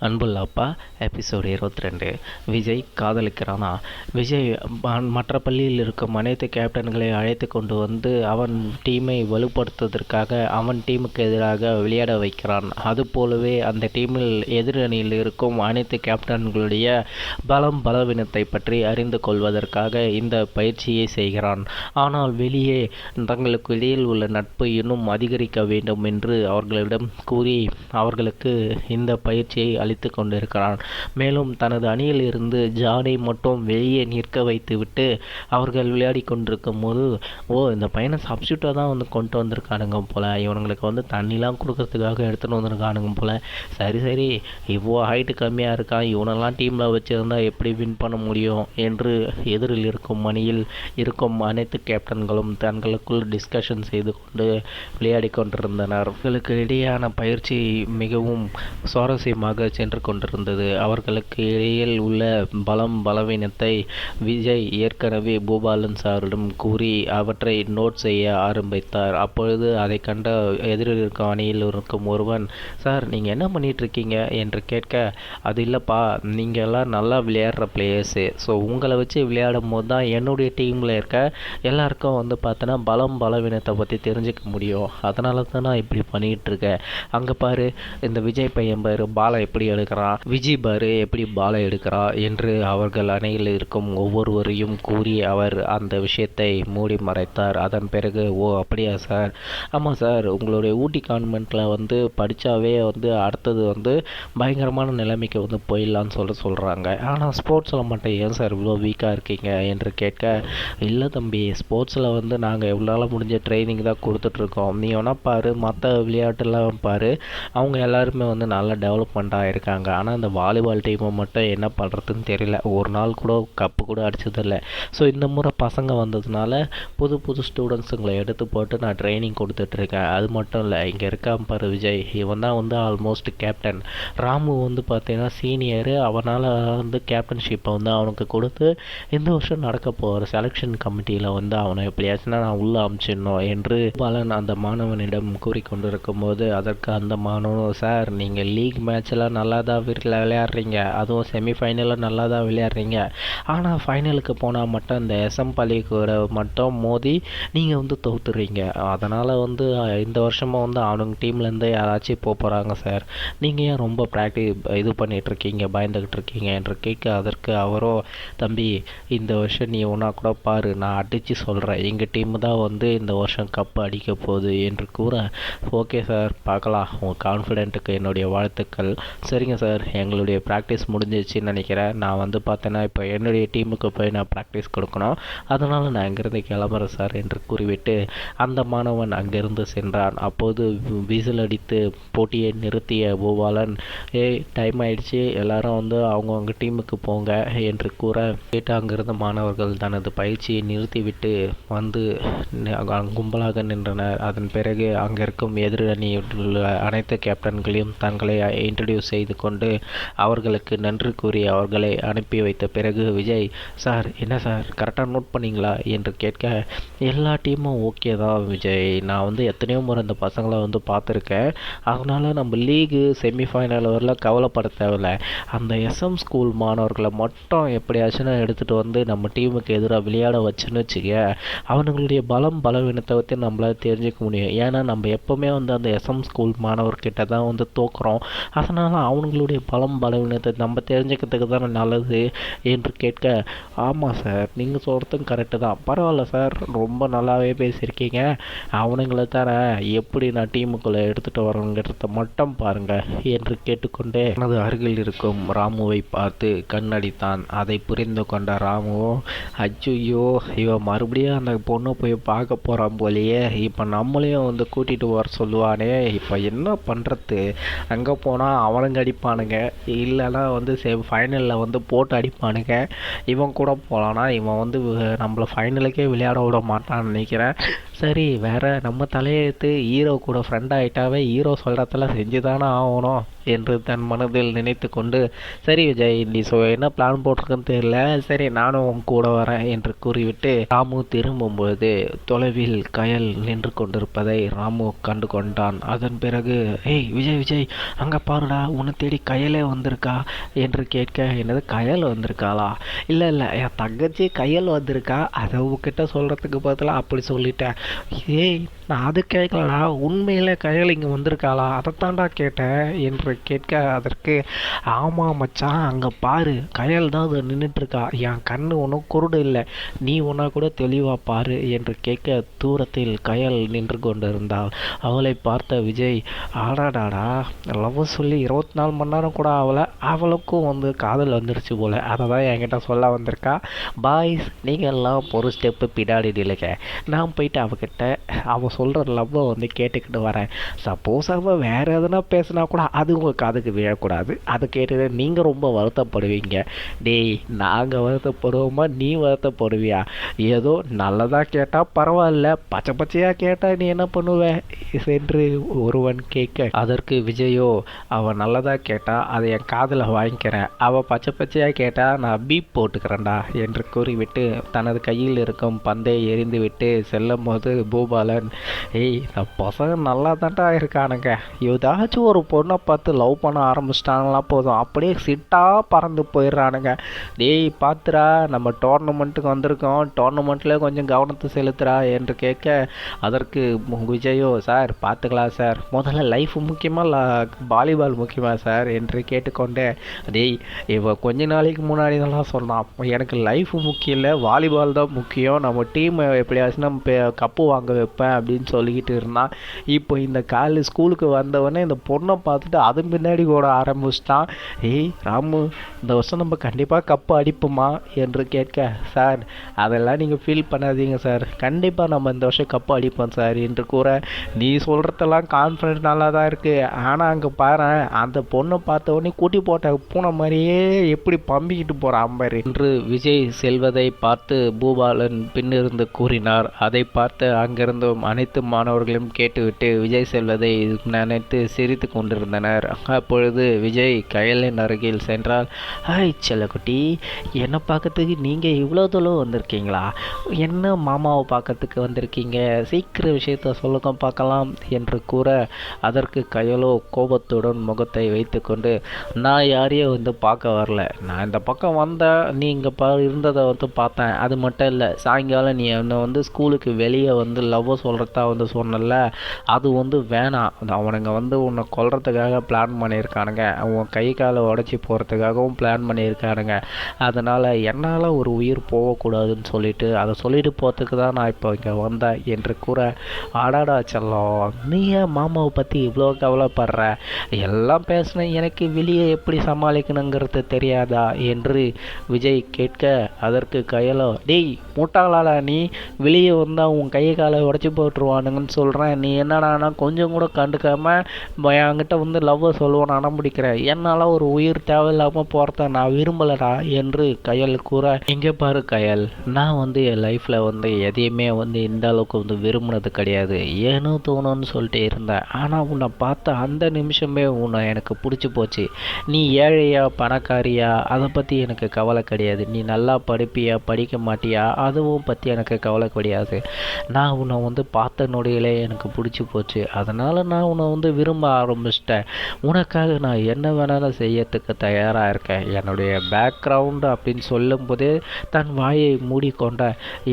அன்புள்ள அப்பா எபிசோடு 22. விஜய் காதலிக்கிறானா? விஜய் மற்ற பள்ளியில் இருக்கும் அனைத்து கேப்டன்களை அழைத்து கொண்டு வந்து அவன் டீமை வலுப்படுத்துவதற்காக அவன் டீமுக்கு எதிராக விளையாட வைக்கிறான். அதுபோலவே அந்த டீமில் எதிரணியில் இருக்கும் அனைத்து கேப்டன்களுடைய பலவீனத்தை பற்றி அறிந்து கொள்வதற்காக இந்த பயிற்சியை செய்கிறான். ஆனால் வெளியே தங்களுக்கு இடையில் உள்ள நட்பு இன்னும் அதிகரிக்க வேண்டும் என்று அவர்களிடம் கூறி அவர்களுக்கு இந்த பயிற்சியை அளித்து கொண்டிருக்கிறான். மேலும் தனது அணியில் இருந்து ஜானை மட்டும் வெளியே நிற்க வைத்துவிட்டு அவர்கள் விளையாடி கொண்டிருக்கும் போது இந்த பையனை சப்ஸ்டியூட்டாக தான் கொண்டு வந்திருக்கானுங்க போல, இவனுங்களுக்கு தண்ணிலாம் கொடுக்கறதுக்காக எடுத்துகிட்டு வந்திருக்கானுங்க போல. சரி இவ்வளோ ஹைட்டு கம்மியாக இருக்கான், இவனெல்லாம் டீமில் வச்சுருந்தா எப்படி வின் பண்ண முடியும் என்று எதிரில் இருக்கும் அணியில் இருக்கும் அனைத்து கேப்டன்களும் தங்களுக்குள் டிஸ்கஷன் செய்து கொண்டு விளையாடி கொண்டிருந்தனர். அவர்களுக்கு இடையேயான பயிற்சி மிகவும் சுவாரஸ்யமாக சென்று கொண்டிருந்தது. அவர்களுக்கு இடையில் உள்ள பலவீனத்தை விஜய் ஏற்கனவே பூபாலன் சாரிடம் கூறி அவற்றை நோட் செய்ய ஆரம்பித்தார். அப்பொழுது அதை கண்ட எதிரில் இருக்கும் அணியில் இருக்கும் ஒருவன், சார் நீங்கள் என்ன பண்ணிட்டு இருக்கீங்க என்று கேட்க, அது இல்லைப்பா, நீங்கள் எல்லாம் நல்லா விளையாடுற பிளேயர்ஸு, ஸோ உங்களை வச்சு விளையாடும் போது தான் என்னுடைய டீமில் இருக்க எல்லாருக்கும் பார்த்தோன்னா பலவீனத்தை பற்றி தெரிஞ்சுக்க முடியும். அதனால தான் நான் இப்படி பண்ணிகிட்டு இருக்கேன். அங்கே பாரு, இந்த விஜய் பையன் பாரு பாலை எப்படி எடுக்கிறான், விஜய் பாரு எப்படி பாலை எடுக்கிறான் என்று அவர்கள் அணையில் இருக்கும் ஒவ்வொருவரையும் கூறி அவர் அந்த விஷயத்தை மூடி மறைத்தார். அதன் பிறகு, அப்படியா சார், ஆமாம் சார், உங்களுடைய ஊட்டி கான்வென்ட்டில் படித்தாவே அடுத்தது பயங்கரமான நிலைமைக்கு போயிடலான்னு சொல்கிறாங்க. ஆனால் ஸ்போர்ட்ஸில் மட்டும் ஏன் சார் இவ்வளோ வீக்காக இருக்கீங்க என்று கேட்க, இல்லை தம்பி, ஸ்போர்ட்ஸில் நாங்கள் எவ்வளோ முடிஞ்ச ட்ரைனிங் தான் கொடுத்துட்ருக்கோம். நீ வேணால் பாரு, மற்ற விளையாட்டுலாம் பாரு, அவங்க எல்லாருமே நல்லா டெவலப்மெண்ட்டாக இருக்காங்க. ஆனால் இந்த வாலிபால் டீமை மட்டும் என்ன பண்ணுறதுன்னு தெரியல, ஒரு நாள் கூட கப்பு கூட அடித்ததில்லை. ஸோ இந்த முறை பசங்க வந்ததுனால புது ஸ்டூடெண்ட்ஸுங்களை எடுத்து போட்டு நான் ட்ரைனிங் கொடுத்துட்ருக்கேன். அது மட்டும் இல்லை, இங்கே இருக்கான் பாரு விஜய், இவன் தான் ஆல்மோஸ்ட் கேப்டன். ராமு பார்த்தீங்கன்னா சீனியரு, அவனால் கேப்டன்ஷிப்பை அவனுக்கு கொடுத்து இந்த வருஷம் நடக்க போகிற செலெக்ஷன் கமிட்டியில் அவனை எப்படியாச்சுன்னா நான் உள்ளே அனுப்பிச்சிடணும் என்று பாலன் அந்த மாணவனிடம் கூறிக்கொண்டிருக்கும் போது அதற்கு அந்த மாணவன், சார் நீங்கள் லீக் மேட்செல்லாம் நல்லா தான் விளையாடுறீங்க, அதுவும் செமிஃபைனலில் நல்லா தான் விளையாடுறீங்க, ஆனால் ஃபைனலுக்கு போனால் மட்டும் இந்த எஸ்எம் பள்ளிக்கூட மட்டும் மோதி நீங்கள் தோற்றுறீங்க. அதனால் இந்த வருஷமாக அவனுங்க டீம்லேருந்து யாராச்சும் போகிறாங்க சார், நீங்கள் ஏன் ரொம்ப இது பண்ணிகிட்ருக்கீங்க, பயந்துக்கிட்டு இருக்கீங்க என்று கேட்க, அதற்கு அவரோ, தம்பி இந்த வருஷம் நீ ஒன்றா கூட பாரு, நான் அடித்து சொல்கிறேன், எங்கள் டீமு தான் இந்த வருஷம் கப்பு அடிக்க போகுது என்று கூற, ஓகே சார் பார்க்கலாம், உங்கள் கான்ஃபிடென்ட்டுக்கு என்னுடைய வாழ்த்துக்கள். சரிங்க சார், எங்களுடைய ப்ராக்டிஸ் முடிஞ்சிச்சுன்னு நினைக்கிறேன். நான் பார்த்தேன்னா இப்போ என்னுடைய டீமுக்கு போய் நான் ப்ராக்டிஸ் கொடுக்கணும், அதனால் நான் இங்கேருந்து கிளம்புறேன் சார் என்று கூறிவிட்டு அந்த மாணவன் அங்கிருந்து சென்றான். அப்போது விசில் அடித்து போட்டியை நிறுத்திய பூபாலன், டைம் ஆயிடுச்சு, எல்லாரும் அவங்கவுங்க டீமுக்கு போங்க என்று கூற கேட்டு அங்கிருந்த மாணவர்கள் தனது பயிற்சியை நிறுத்திவிட்டு கும்பலாக நின்றனர். அதன் பிறகு அங்கே இருக்கும் எதிரணியில் உள்ள அனைத்து கேப்டன்களையும் தங்களை இன்ட்ரடியூஸ் செய்து கொண்டு அவர்களுக்கு நன்றி கூறி அவர்களை அனுப்பி வைத்த பிறகு விஜய், சார் என்ன சார் கரெக்டாக நோட் பண்ணிங்களா என்று கேட்க, எல்லா டீமும் ஓகே தான் விஜய், நான் எத்தனையோ முறை இந்த பசங்களை பார்த்துருக்கேன், அதனால் நம்ம லீகு செமிஃபைனல் வரல கவலைப்பட தேவையில்லை, அந்த எஸ்எம் ஸ்கூல் மாணவர்களை மட்டும் எப்படியாச்சும் எடுத்துகிட்டு நம்ம டீமுக்கு எதிராக விளையாட வச்சுன்னு வச்சுக்க, அவனுங்களுடைய பலவீனத்தை பற்றி நம்மளால் தெரிஞ்சுக்க முடியும். ஏன்னா நம்ம எப்போவுமே அந்த எஸ்எம் ஸ்கூல் மாணவர்கிட்ட தான் தோக்குறோம், அதனால் அவங்களுடைய பலவீனத்தை நம்ம தெரிஞ்சுக்கிறதுக்கு தானே நல்லது என்று கேட்க, ஆமாம் சார் நீங்கள் சொல்கிறதும் கரெக்டு தான், பரவாயில்ல சார், ரொம்ப நல்லாவே பேசியிருக்கீங்க, அவனுங்களை தானே எப்படி நான் டீமுக்குள்ளே எடுத்துகிட்டு வரணுங்கிறத மட்டும் பாருங்கள் என்று கேட்டுக்கொண்டே எனது அருகில் இருக்கும் ராமுவை பார்த்து கண்ணடித்தான். அதை புரிந்து கொண்ட ராமுவும், அச்சுயோ இவன் மறுபடியும் அந்த பொண்ணை போய் பார்க்க போகிறான் போலையே, இப்போ நம்மளையும் கூட்டிகிட்டு வர சொல்லுவானே, இப்போ என்ன பண்ணுறது, அங்கே போனால் அவனுங்க அடிப்பானுங்க, இல்லைனா ஃபைனலில் போட்டு அடிப்பானுங்க, இவன் கூட போகலான்னா இவன் நம்மளை ஃபைனலுக்கே விளையாட விட மாட்டான்னு நினைக்கிறேன். சரி, வேறு நம்ம தலையெழுத்து, ஹீரோ கூட ஃப்ரெண்ட் ஆகிட்டாவே ஹீரோ சொல்கிறதெல்லாம் செஞ்சு தானே ஆகணும் என்று தன் மனதில் நினைத்து கொண்டு, சரி விஜய், நீ என்ன பிளான் போட்டிருக்குன்னு தெரியல, சரி நானும் உன் கூட வரேன் என்று கூறிவிட்டு ராமு திரும்பும்போது தொலைவில் கயல் நின்று கொண்டிருப்பதை ராமு கண்டு கொண்டான். அதன் பிறகு, ஏய் விஜய் விஜய், அங்கே பாருடா, உன்னை தேடி கயலே வந்திருக்கா என்று கேட்க, என்னது கயல் வந்திருக்காளா? இல்லை இல்லை, என் தங்கச்சி கயல் வந்திருக்கா, அதை உங்ககிட்ட சொல்கிறதுக்கு பதிலாக அப்படி சொல்லிட்டேன். ஏய், நான் அது கேட்கலடா, உண்மையில் கயல் இங்கே வந்திருக்காளா, அதைத்தாண்டா கேட்டேன் என்று கேட்க, அதற்கு ஆமாம் மச்சான், அங்கே பாரு, கயல் தான் அது நின்றுட்டுருக்கா, என் கண்ணு ஒன்றும் குருடு இல்லை, நீ ஒன்றா கூட தெளிவாக பாரு என்று கேட்க, தூரத்தில் கயல் நின்று கொண்டிருந்தாள். அவளை பார்த்த விஜய், ஆடாடாடா, லவ் சொல்லி 24 மணி நேரம் கூட அவளுக்கும் காதல் வந்துருச்சு போல், அதை தான் என்கிட்ட சொல்ல வந்திருக்கா. பாய்ஸ், நீங்கள் எல்லாம் ஒரு ஸ்டெப்பு பின்னாடி நில்லுங்க, நான் போயிட்டு அவகிட்ட அவள் சொல்கிற லவ்வை கேட்டுக்கிட்டு வரேன். சப்போஸ் அவள் வேறு எதுனா பேசுனா கூட அது உங்கள் காதுக்கு விழக்கூடாது, அதை கேட்டுட்டு நீங்கள் ரொம்ப வருத்தப்படுவீங்க. டேய், நாங்கள் வருத்தப்படுவோமா, நீ வருத்தப்படுவியா? ஏதோ நல்லதாக கேட்டால் பரவாயில்ல, பச்சை பச்சையாக கேட்டால் நீ என்ன பண்ணுவேன் என்று ஒருவன் கேட்க, அதற்கு விஜயோ, அவள் நல்லதாக கேட்டால் அதை என் காதில் வாங்கிக்கிறேன், அவள் பச்சை பச்சையாக கேட்டால் நான் பீப் போட்டுக்கிறேன்டா என்று கூறிவிட்டு தனது கையில் இருக்கும் பந்தை எறிந்துவிட்டு செல்லும் போது பூபாலன், ஏய், இந்த பசங்க நல்லா தான்டா இருக்கானுங்க, ஏதாச்சும் ஒரு பொண்ணை பார்த்து லவ் பண்ண ஆரம்பிச்சிட்டாங்களா போதும், அப்படியே சிட்டாக பறந்து போயிடுறானுங்க. டேய் பார்த்துடா, நம்ம டோர்னமெண்ட்டுக்கு வந்திருக்கோம், டோர்னமெண்ட்டில் கொஞ்சம் கவனத்தை செலுத்துறா என்று கேட்க, அதற்கு விஜயோ, சார் பார்த்துக்கலாம் சார், முதல்ல லைஃப் முக்கியமாக வாலிபால் முக்கியமா சார் என்று கேட்டுக்கொண்டே, டேய், இவ கொஞ்ச நாளைக்கு முன்னாடி தான் சொன்னான், எனக்கு லைஃப் முக்கியம் இல்லை, வாலிபால் தான் முக்கியம், நம்ம டீம் எப்படியாச்சும் நம்ம கப்பு வாங்க வைப்பேன் அப்படின்னு சொல்லிக்கிட்டு இருந்தான். இப்போ இந்த ஸ்கூலுக்கு வந்தவொடனே இந்த பொண்ணை பார்த்துட்டு அது பின்னாடி ஓட ஆரம்பிச்சிட்டான். ஏய் ராமு, இந்த வருஷம் நம்ம கண்டிப்பாக கப்பு அடிப்போமா என்று கேட்க, சார் அதெல்லாம் நீங்கள் ஃபீல் பண்ணாதீங்க சார், கண்டிப்பாக நம்ம இந்த வருஷம் கப்பு அடிப்போம் சார் என்று கூற, நீ சொல்கிறதெல்லாம் கான்ஃபிடன்ஸ் நல்லா தான் இருக்குது, ஆனால் அங்கே பாரு, அந்த பொண்ணை பார்த்த உடனே கூட்டி போட்ட பூனை மாதிரியே எப்படி பம்பிக்கிட்டு போகிறான் பாரு என்று விஜய் செல்வதை பார்த்து பூபாலன் பின்னிருந்து கூறினார். அதை பார்த்து அங்கிருந்து அனைத்து மாணவர்களும் கேட்டுவிட்டு விஜய் செல்வதை நினைத்து சிரித்து கொண்டிருந்தனர். அப்பொழுது விஜய் கயலின் அருகில் சென்றால், ஹாய் செல்லக்குட்டி, என்னை பார்க்கறதுக்கு நீங்கள் இவ்வளோ தூரம் வந்திருக்கீங்களா? என்ன மாமாவை பார்க்கறதுக்கு வந்திருக்கீங்க? சீக்கிரம் விஷயத்த சொல்லுங்க பார்க்கலாம் என்று கூற, அதற்கு கயலோ கோபத்துடன் முகத்தை வைத்துக்கொண்டு, நான் யாரையும் பார்க்க வரல, நான் இந்த பக்கம் வந்தேன், நீ இங்கே இருந்ததை பார்த்தேன், அது மட்டும் இல்லை, சாயங்காலம் நீ என்னை ஸ்கூலுக்கு வெளியே லவ் சொல்கிறதா சொன்னல, அது வேணாம், அவனுங்க உன்னை கொல்றதுக்காக பிளான் பண்ணியிருக்கானுங்க, அவன் கை காலை உடச்சி போகிறதுக்காகவும் பிளான் பண்ணியிருக்கானுங்க, அதனால் என்னால் ஒரு உயிர் போகக்கூடாதுன்னு சொல்லிட்டு அதை சொல்லிட்டு போகிறதுக்கு தான் நான் இப்போ இங்கே வந்தேன் என்று கூற, ஆடாடா செல்லம், நீ ஏன் மாமாவை பற்றி இவ்வளோ கவலைப்படுற? எல்லாம் பேசினேன், எனக்கு வெளியே எப்படி சமாளிக்கணுங்கிறது தெரியாதா என்று விஜய் கேட்க, அதற்கு கயலோ, டேய் மூட்டாளாடா, நீ வெளியே வந்தால் உன் கை காலை உடச்சி போட்டுருவானுங்கன்னு சொல்கிறேன், நீ என்னடானா கொஞ்சம் கூட கண்டுக்காமல் என்கிட்ட லவ்வை சொல்லுவான் அடம்பிடிக்கிறேன், என்னால் ஒரு உயிர் தேவையில்லாமல் போகிறத நான் விரும்பலடா என்று கயல் கூற, இங்கே பாரு கயல், நான் என் லைஃப்பில் எதையுமே இந்த அளவுக்கு விரும்பினது கிடையாது, ஏனோ தோணுன்னு சொல்லிட்டு இருந்தேன், ஆனால் உன்னை பார்த்த அந்த நிமிஷமே உன்னை எனக்கு பிடிச்சி போச்சு, நீ ஏழையா பணக்காரியா அதை பற்றி எனக்கு கவலை கிடையாது, நீ நல்லா படிப்பியா படிக்க மாட்டியா அதுவும் பற்றி எனக்கு கவலை கிடையாது, நான் உன்னை பார்த்த நொடியிலே எனக்கு பிடிச்சி போச்சு, அதனால் நான் உன்னை விரும்ப ஆரம்பிச்சிட்டேன், உனக்காக நான் என்ன வேணாலும் செய்யறதுக்கு தயாராக இருக்கேன், என்னுடைய பேக்ரவுண்டு அப்படின்னு சொல்லும் போதே தன் வாயை மூடிக்கொண்ட,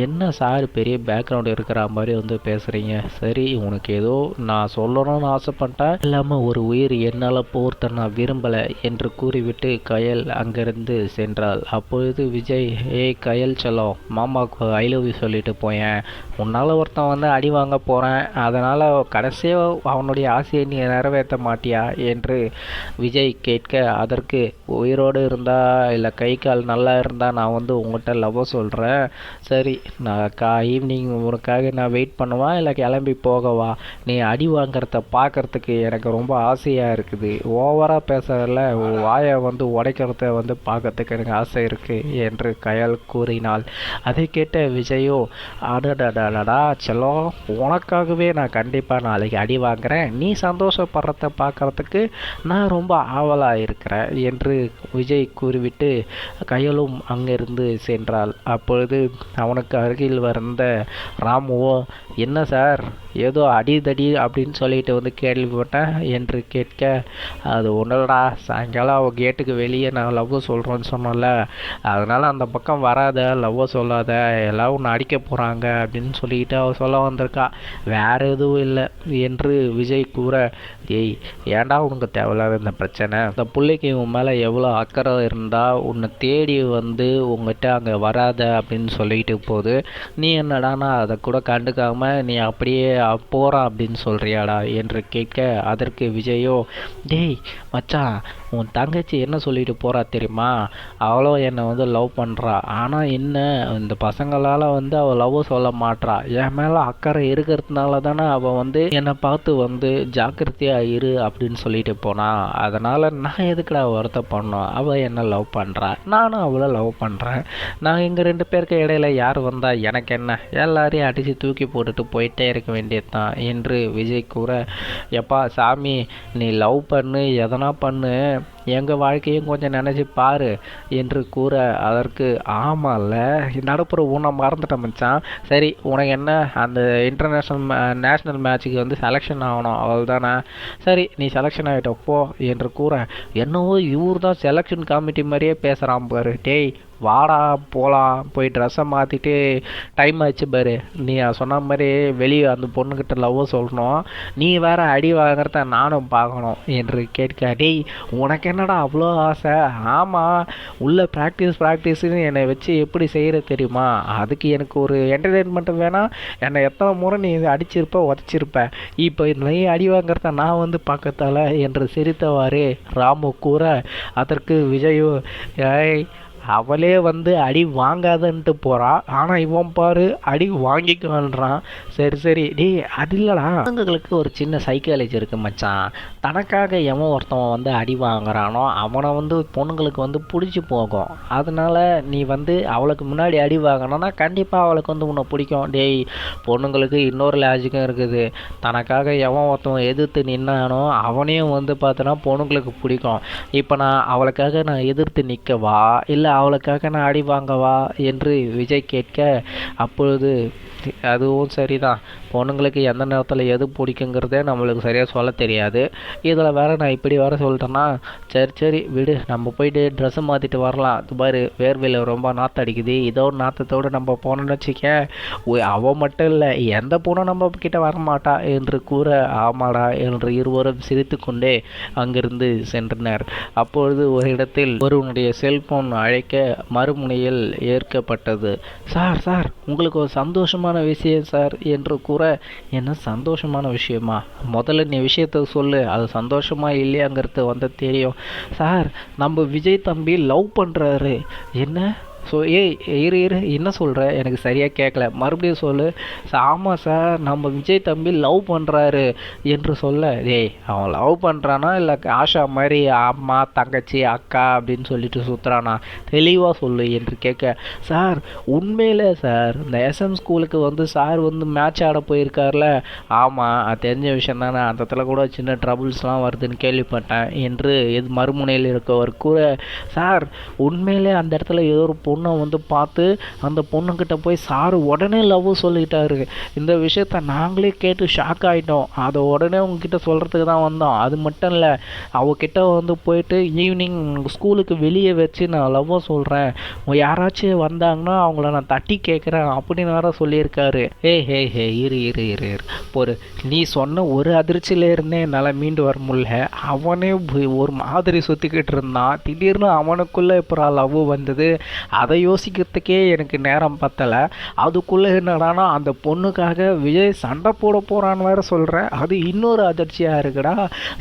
என்ன சார் பெரிய பேக்ரவுண்டு இருக்கிற மாதிரி பேசுகிறீங்க, சரி உனக்கு ஏதோ நான் சொல்லணும்னு ஆசைப்பட்டேன், இல்லாமல் ஒரு உயிர் என்னால் போர்த்த நான் விரும்பலை என்று கூறிவிட்டு கயல் அங்கிருந்து சென்றாள். அப்பொழுது விஜய், ஏய் கயல் செல்லம், மாமாவுக்கு ஐ லவ் யூ சொல்லிட்டு போயேன், உன்னால் ஒருத்தன் அடி வாங்க போகிறேன், அதனால் கடைசியாக அவனுடைய ஆசையை நீ நிறைவேற்ற மாட்டியா என்று விஜய் கேட்க, அதற்கு உயிரோடு இருந்தால் இல்லை கை கால் நல்லா இருந்தால் நான் உங்கள்கிட்ட லவ் சொல்கிறேன், சரி நான் ஈவினிங் உனக்காக நான் வெயிட் பண்ணுவா இல்லை கிளம்பி போகவா, நீ அடி வாங்கிறத பார்க்குறதுக்கு எனக்கு ரொம்ப ஆசையாக இருக்குது, ஓவராக பேசுறதில்ல, வாயை உடைக்கிறத பார்க்கறதுக்கு எனக்கு ஆசை இருக்குது என்று கயல் கூறினாள். அதை கேட்ட விஜயோ, அடடடா, அடடடா செல்லம், உனக்காகவே நான் கண்டிப்பாக நாளைக்கு அடி வாங்குறேன், நீ சந்தோஷப்படுறத பார்க்குறதுக்கு நான் ரொம்ப ஆவலாக இருக்கிறேன் என்று விஜய் கூறிவிட்டு கயலும் அங்கிருந்து சென்றாள். அப்பொழுது அவனுக்கு அருகில் வந்த ராமுவோ, என்ன சார் ஏதோ அடிதடி அப்படின்னு சொல்லிட்டு வந்து கேள்விப்பட்டேன் என்று கேட்க, அது ஒன்றுடா, சாயங்காலம் அவள் கேட்டுக்கு வெளியே நான் லவ் சொல்கிறேன்னு சொன்னோம்ல, அதனால் அந்த பக்கம் வராத, லவ்வை சொல்லாத, எல்லாம் ஒன்று அடிக்க போகிறாங்க அப்படின்னு சொல்லிக்கிட்டு அவள் சொல்ல வந்திருக்கா, வேறு எதுவும் இல்லை என்று விஜய் கூற, ஏய் ஏன்டா உனக்கு தேவையில்லாத இந்த பிரச்சனை, இந்த பிள்ளைக்கு உன் மேலே எவ்வளோ அக்கறை இருந்தால் உன்னை தேடி வந்து உங்ககிட்ட அங்கே வராத அப்படின்னு சொல்லிட்டு போகுது, நீ என்னடானா அதை கூட கண்டுக்காமல் நீ அப்படியே போகிறான் அப்படின்னு சொல்கிறியாடா என்று கேட்க, அதற்கு விஜயோ, டேய் மச்சான், உன் தங்கச்சி என்ன சொல்லிட்டு போகிறா தெரியுமா, அவளோ என்னை வந்து லவ் பண்ணுறா, ஆனால் என்ன இந்த பசங்களால் வந்து அவள் லவ் சொல்ல மாட்றா, என் மேலே அக்கறை இருக்கிறதுனால தானே அவள் வந்து என்னை பார்த்து வந்து ஜாக்கிரதையாக இரு அப்படின்னு சொல்லிட்டு போனான், அதனால் நான் எதுக்குடா வருத்தப்படணும், அவள் என்ன லவ் பண்ணுறா, நானும் அவளை லவ் பண்ணுறேன், நான் எங்கள் 2 பேருக்கு இடையில யார் வந்தால் எனக்கு என்ன, எல்லாரையும் அடித்து தூக்கி போட்டுட்டு போயிட்டே இருக்க வேண்டியது தான் என்று விஜய் கூற, எப்பா சாமி நீ லவ் பண்ணு எதனா பண்ணு, எங்கள் வாழ்க்கையும் கொஞ்சம் நினச்சி பாரு என்று கூற, அதற்கு ஆமாம்ல நடுப்புற உன்னை மறந்துட்டேன் மச்சான், சரி உனக்கு என்ன அந்த நேஷ்னல் மேட்சுக்கு வந்து செலெக்ஷன் ஆகணும் அவள் தானே, சரி நீ செலெக்ஷன் ஆகிட்ட போ என்று கூற, என்னவோ இவர் தான் செலெக்ஷன் கமிட்டி மாதிரியே பேசுகிறான் பாரு, டேய் வாடா போகலாம், போய் ட்ரெஸ்ஸை மாற்றிட்டு டைம் ஆச்சு பாரு, நீ சொன்ன மாதிரி வெளியே அந்த பொண்ணுக்கிட்ட லவ் சொல்லணும், நீ வேற அடி வாங்குறத நானும் பார்க்கணும் என்று கேட்க, டேய் உனக்கு என்னடா அவ்வளோ ஆசை, ஆமாம் உள்ள ப்ராக்டிஸ்னு என்னை வச்சு எப்படி செய்கிற தெரியுமா, அதுக்கு எனக்கு ஒரு என்டர்டெயின்மெண்ட் வேணாம், என்னை எத்தனை முறை நீ அடிச்சிருப்ப உதச்சிருப்ப, இப்போ நீ அடி வாங்குறத நான் வந்து பார்க்கத்தால என்று சிரித்தவாறு ராமு கூற, அதற்கு விஜயோ, ஏய் அவளே வந்து அடி வாங்காதன்ட்டு போகிறா, ஆனால் இவன் பாரு அடி வாங்கிக்குவான்றான், சரி சரி டேய் அது இல்லைடா, அவங்களுக்கு ஒரு சின்ன சைக்காலஜி இருக்குது மச்சான், தனக்காக எவன் ஒருத்தவன் வந்து அடி வாங்குறானோ அவனை வந்து பொண்ணுங்களுக்கு வந்து பிடிச்சி போகும், அதனால நீ வந்து அவளுக்கு முன்னாடி அடி வாங்கினோன்னா கண்டிப்பாக அவளுக்கு வந்து உன்னை பிடிக்கும், டேய் பொண்ணுங்களுக்கு இன்னொரு லாஜிக்கும் இருக்குது, தனக்காக எவன் ஒருத்தவன் எதிர்த்து நின்னானோ அவனையும் வந்து பார்த்தோன்னா பொண்ணுங்களுக்கு பிடிக்கும், இப்போ நான் அவளுக்காக நான் எதிர்த்து நிற்கவா இல்லை அவளுக்காக நான் அடி வாங்கவா என்று விஜய் கேட்க, அப்பொழுது அதுவும் சரிதான், பொண்ணுங்களுக்கு எந்த நேரத்தில் எது பிடிக்குங்கிறதே நம்மளுக்கு சரியாக சொல்ல தெரியாது, இதில் வேறு நான் இப்படி வர சொல்லிட்டேன்னா, சரி விடு நம்ம போயிட்டு ட்ரெஸ்ஸை மாற்றிட்டு வரலாம், அது மாதிரி வேர்வையில் ரொம்ப நாற்று அடிக்குது, இதோ ஒரு நாற்றத்தோடு நம்ம போனோன்னு வச்சுக்க, அவள் மட்டும் இல்லை எந்த பொண்ணும் நம்ம கிட்ட வரமாட்டா என்று கூற, ஆமாடா என்று இருவரும் சிரித்து கொண்டே அங்கிருந்து சென்றனர். அப்பொழுது ஒரு இடத்தில் ஒருவனுடைய செல்போன் அழைக்க மறுமுனையில் ஏற்கப்பட்டது. சார் உங்களுக்கு ஒரு சந்தோஷமான விஷயம் சார் என்று கூற, என்ன சந்தோஷமான விஷயமா, முதல்ல நீ விஷயத்த சொல்லு, அது சந்தோஷமா இல்லையாங்கிறது வந்து தெரியும். சார் நம்ம விஜய் தம்பி லவ் பண்ணுறாரு. என்ன இரு என்ன சொல்கிற, எனக்கு சரியாக கேட்கல, மறுபடியும் சொல்லு. ஆமாம் சார் நம்ம விஜய் தம்பி லவ் பண்ணுறாரு என்று சொல்ல, அவன் லவ் பண்ணுறானா இல்லை ஆஷா மாதிரி அம்மா தங்கச்சி அக்கா அப்படின்னு சொல்லிட்டு சுற்றுறானா, தெளிவாக சொல்லு என்று கேட்க, சார் உண்மையிலே சார் இந்த SM ஸ்கூலுக்கு வந்து சார் வந்து மேட்ச் ஆட போயிருக்கார்ல, ஆமாம் அது தெரிஞ்ச விஷயம் தானே, அந்த இடத்துல கூட சின்ன ட்ரபுள்ஸ்லாம் வருதுன்னு கேள்விப்பட்டேன் என்று மறுமுனையில் இருக்கவர் கூற, சார் உண்மையிலே அந்த இடத்துல ஏதோ ஒரு பொண்ணை வந்து பார்த்து அந்த பொண்ணுக்கிட்ட போய் சார் உடனே லவ் சொல்லிட்டாரு, இந்த விஷயத்த நாங்களே கேட்டு ஷாக் ஆகிட்டோம், அதை உடனே உங்ககிட்ட சொல்கிறதுக்கு தான் வந்தோம், அது மட்டும் இல்லை அவகிட்ட வந்து போயிட்டு ஈவினிங் ஸ்கூலுக்கு வெளியே வச்சு நான் லவ் சொல்கிறேன், யாராச்சும் வந்தாங்கன்னா அவங்கள நான் தட்டி கேட்குறேன் அப்படின்னு வேற சொல்லியிருக்காரு. இரு ஒரு நீ சொன்ன ஒரு அதிர்ச்சியில இருந்தே என்னால் மீண்டு வர முடியல, அவனே ஒரு மாதிரி சுற்றிக்கிட்டு இருந்தான், திடீர்னு அவனுக்குள்ளே இப்போ லவ் வந்தது, அதை யோசிக்கிறதுக்கே எனக்கு நேரம் பத்தலை, அதுக்குள்ளே என்னடானா அந்த பொண்ணுக்காக விஜய் சண்டை போட போகிறான்னு வேறு சொல்கிறேன், அது இன்னொரு அதிர்ச்சியாக இருக்குடா.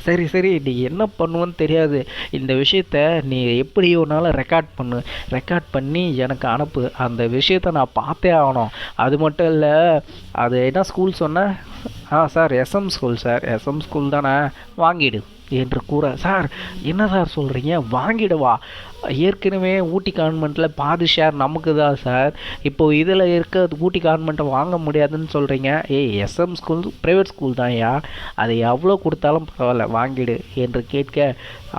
சரி நீ என்ன பண்ணுவேன்னு தெரியாது, இந்த விஷயத்த நீ எப்படி ஒன்றாலும் ரெக்கார்ட் பண்ணி எனக்கு அனுப்பு, அந்த விஷயத்த நான் பார்த்தே ஆகணும், அது மட்டும் இல்லை அது என்ன ஸ்கூல் சொன்ன, sir SM school sir, SM school தானே, வாங்கிடு என்று கூற, சார் என்ன சார் சொல்கிறீங்க, வாங்கிடவா? ஏற்கனவே ஊட்டி கான்வென்ட்டில் பாதி ஷேர் நமக்கு தான் சார். இப்போது இதில் இருக்க ஊட்டி கான்வென்ட்டை வாங்க முடியாதுன்னு சொல்கிறீங்க. எஸ்எம் ஸ்கூல் ப்ரைவேட் ஸ்கூல் தான்யா, அதை எவ்வளோ கொடுத்தாலும் பரவாயில்ல வாங்கிடு என்று கேட்க,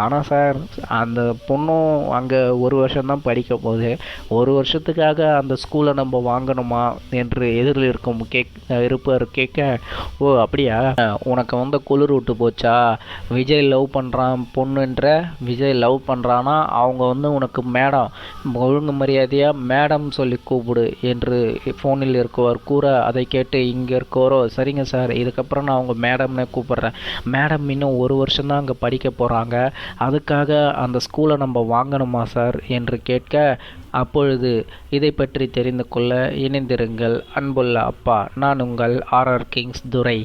ஆனால் சார் அந்த பொண்ணும் அங்கே ஒரு வருஷம்தான் படிக்க போகுது, ஒரு வருஷத்துக்காக அந்த ஸ்கூலை நம்ம வாங்கணுமா என்று எதிரில் இருக்கும் இருப்பவர் கேட்க, ஓ அப்படியா, உனக்கு குளிர் விட்டு போச்சா, விஜய் லவ் பண்ணுறான் பொண்ணுன்ற, விஜய் லவ் பண்ணுறான்னா அவங்க உனக்கு மேடம், ஒழுங்கு மரியாதையாக மேடம் சொல்லி கூப்பிடு என்று ஃபோனில் இருக்கவர் கூற, அதை கேட்டு இங்கே இருக்கவரோ, சரிங்க சார் இதுக்கப்புறம் நான் அவங்க மேடம்னே கூப்பிட்றேன், மேடம் இன்னும் ஒரு வருஷம்தான் அங்கே படிக்க போகிறாங்க, அதுக்காக அந்த ஸ்கூலை நம்ம வாங்கணுமா சார் என்று கேட்க, அப்பொழுது இதை பற்றி தெரிந்து கொள்ள இணைந்திருங்கள். அன்புள்ள அப்பா, நான் உங்கள் RR கிங்ஸ் துரை.